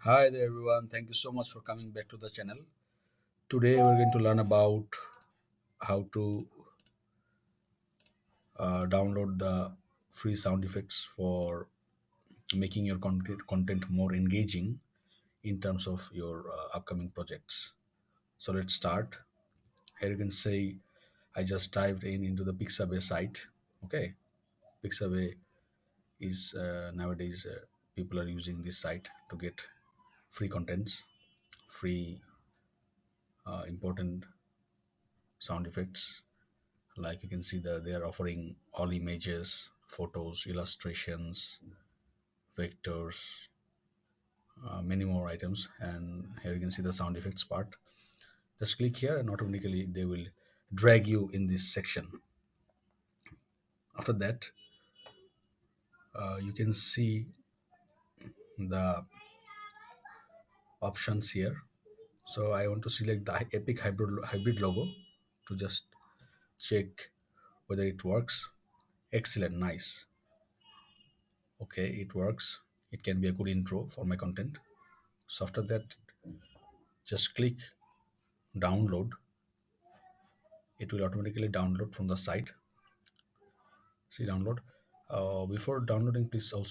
Hi there, everyone. Thank you so much for coming back to the channel. Today, we're going to learn about how to download the free sound effects for making your content more engaging in terms of your upcoming projects. So, let's start. Here you can say, I just dived into the Pixabay site. Okay, Pixabay is nowadays people are using this site to get free contents, free important sound effects. Like you can see they are offering all images, photos, illustrations, vectors, many more items. And here you can see the sound effects part. Just click here and automatically they will drag you in this section. After that, you can see the options here. So I want to select the epic hybrid logo to just check whether it works. Excellent, nice. Okay, it works. It can be a good intro for my content. So after that, just click download. It will automatically download from the site. See, download. Before downloading, please also